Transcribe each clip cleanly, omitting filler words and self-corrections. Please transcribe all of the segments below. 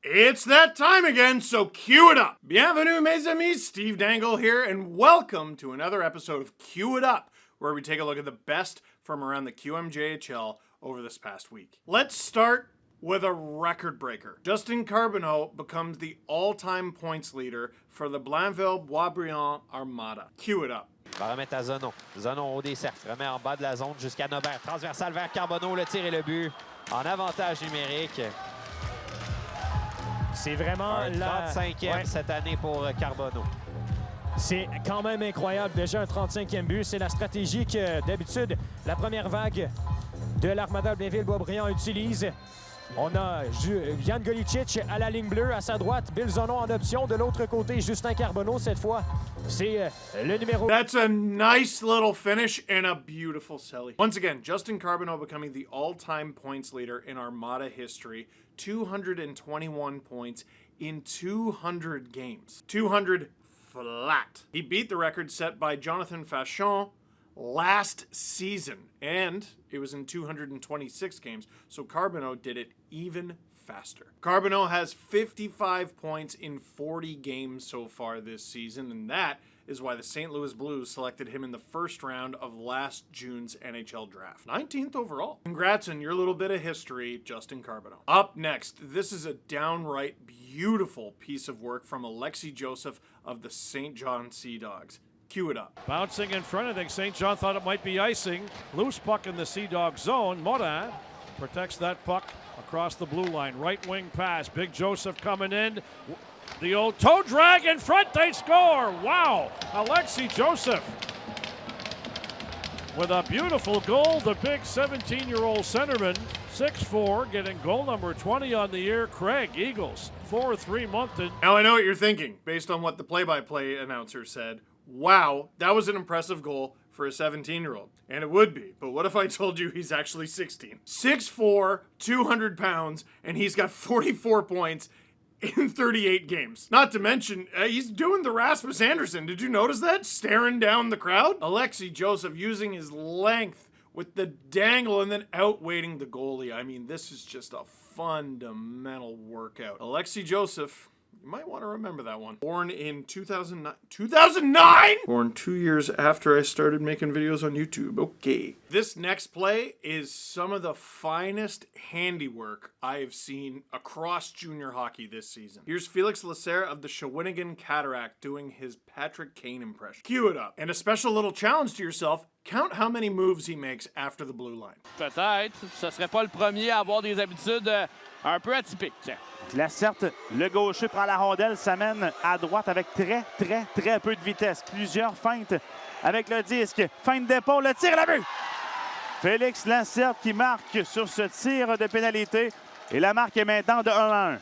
It's that time again, so cue it up. Bienvenue, mes amis. Steve Dangle here, and welcome to another episode of Cue It Up, where we take a look at the best from around the QMJHL over this past week. Let's start with a record breaker. Justin Carbono becomes the all-time points leader for the Blainville-Boisbriand Armada. Cue it up. Va remettre à Zono. Zono au des cercles. Remet en bas de la zone jusqu'à Nobert. Transversal vers Carbono. Le tir et le but en avantage numérique. C'est vraiment un 35e cette année pour Carbono. C'est quand même incroyable. Déjà un 35e but. C'est la stratégie que d'habitude la première vague de l'Armada Blainville-Boisbriand utilise. On a Jan Golicic à la ligne bleue, à sa droite, Bill Zono en option. De l'autre côté, Justin Carbono cette fois. C'est le numéro... That's a nice little finish and a beautiful celly. Once again, Justin Carbono becoming the all-time points leader in Armada history. 221 points in 200 games. 200 flat. He beat the record set by Jonathan Fachon last season, and it was in 226 games, so Carbono did it even faster. Carbono has 55 points in 40 games so far this season, and that is why the St. Louis Blues selected him in the first round of last June's NHL draft. 19th overall. Congrats on your little bit of history, Justin Carbono. Up next, this is a downright beautiful piece of work from Alexi Joseph of the St. John Sea Dogs. Cue it up. Bouncing in front, I think St. John thought it might be icing. Loose puck in the Sea Dog zone. Morin protects that puck across the blue line. Right wing pass. Big Joseph coming in. The old toe drag in front. They score. Wow. Alexi Joseph with a beautiful goal. The big 17-year-old centerman. 6'4", getting goal number 20 on the year. Craig Eagles. 4-3 Moncton. Now I know what you're thinking, based on what the play-by-play announcer said. Wow, that was an impressive goal for a 17-year-old. And it would be, but what if I told you he's actually 16? 6'4", 200 pounds, and he's got 44 points in 38 games. Not to mention, he's doing the Rasmus Anderson. Did you notice that? Staring down the crowd? Alexi Joseph using his length with the dangle and then outweighting the goalie. I mean, this is just a fundamental workout. Alexi Joseph... You might want to remember that one. Born in 2009. 2009?! Born 2 years after I started making videos on YouTube. Okay. This next play is some of the finest handiwork I have seen across junior hockey this season. Here's Felix Lera of the Shawinigan Cataract doing his Patrick Kane impression. Cue it up. And a special little challenge to yourself. Count how many moves he makes after the blue line. Peut-être. Ce serait pas le premier à avoir des habitudes un peu atypiques. La certes, le gaucher prend la rondelle, s'amène à droite avec très peu de vitesse. Plusieurs feintes avec le disque. Feinte d'épaule, le tir à la but! Félix Lera qui marque sur ce tir de pénalité. Et la marque est maintenant de 1-1.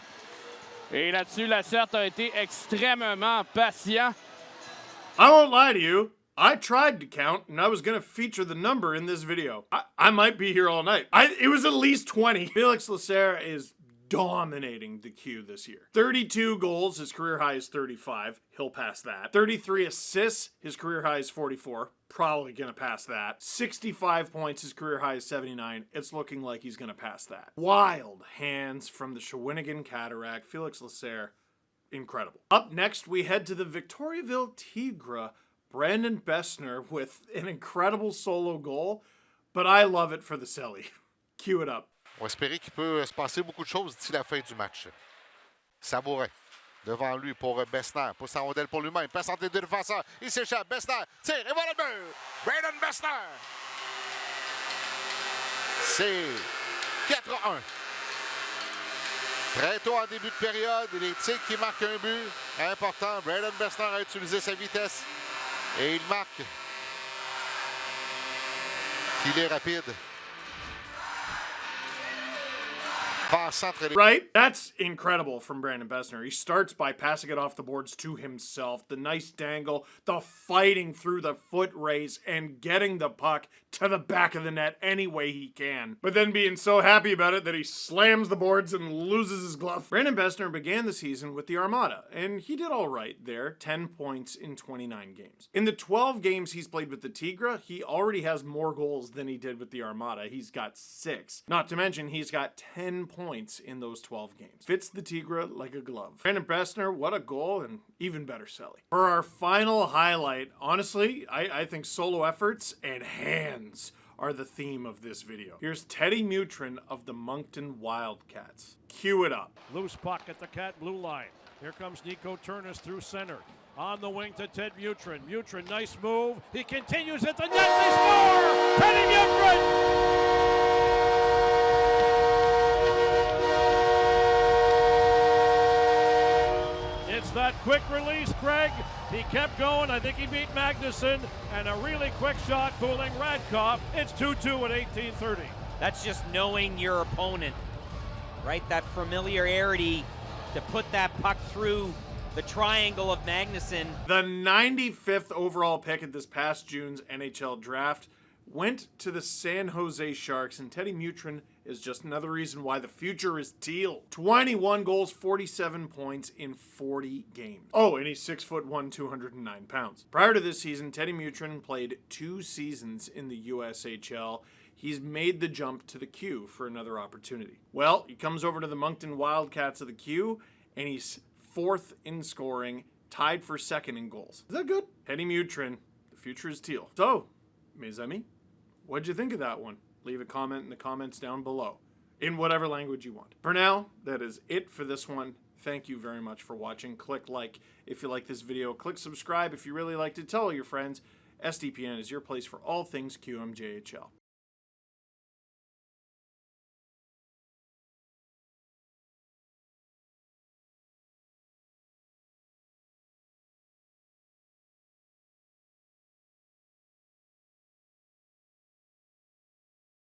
Et là-dessus, Lera a été extrêmement patient. I won't lie to you. I tried to count, and I was going to feature the number in this video. I might be here all night. It was at least 20. Felix Lera is dominating the Q this year. 32 goals, his career high is 35. He'll pass that. 33 assists, his career high is 44. Probably going to pass that. 65 points, his career high is 79. It's looking like he's going to pass that. Wild hands from the Shawinigan Cataract. Felix Lera, incredible. Up next, we head to the Victoriaville Tigre. Brandon Bessner with an incredible solo goal, but I love it for the celly. Cue it up. On va espérer qu'il peut se passer beaucoup de choses d'ici la fin du match. Sabourin, devant lui pour Bessner. Pousse sa rondelle pour lui-même. Passe entre les deux défenseurs. Il s'échappe. Bessner tire et voilà le but. Brandon Bessner. C'est 4-1. Très tôt en début de période, les Tigres qui marquent un but important. Brandon Bessner a utilisé sa vitesse et il marque. Il est rapide. Right? That's incredible from Brandon Bessner. He starts by passing it off the boards to himself. The nice dangle, the fighting through the foot race, and getting the puck to the back of the net any way he can. But then being so happy about it that he slams the boards and loses his glove. Brandon Bessner began the season with the Armada, and he did all right there. 10 points in 29 games. In the 12 games he's played with the Tigre, he already has more goals than he did with the Armada. He's got 6. Not to mention, he's got 10 points in those 12 games. Fits the Tigra like a glove. Brandon Bessner, what a goal, and even better Selly. For our final highlight, honestly, I think solo efforts and hands are the theme of this video. Here's Teddy Mutrin of the Moncton Wildcats. Cue it up. Loose puck at the Cat blue line. Here comes Nico Turnus through center. On the wing to Ted Mutrin. Mutrin, nice move. He continues at the net. They score! Teddy Mutrin! It's that quick release, Craig. He kept going. I think he beat Magnuson. And a really quick shot fooling Radkoff. It's 2-2 at 18:30. That's just knowing your opponent, right? That familiarity to put that puck through the triangle of Magnuson. The 95th overall pick at this past June's NHL draft went to the San Jose Sharks, and Teddy Mutrin is just another reason why the future is teal. 21 goals, 47 points in 40 games. Oh, and he's 6'1", 209 pounds. Prior to this season, Teddy Mutrin played 2 seasons in the USHL. He's made the jump to the Q for another opportunity. Well, he comes over to the Moncton Wildcats of the Q, and he's 4th in scoring, tied for 2nd in goals. Is that good? Teddy Mutrin, the future is teal. So, mes amis, what'd you think of that one? Leave a comment in the comments down below, in whatever language you want. For now, that is it for this one. Thank you very much for watching. Click like if you like this video. Click subscribe if you really liked it. Tell all your friends. SDPN is your place for all things QMJHL.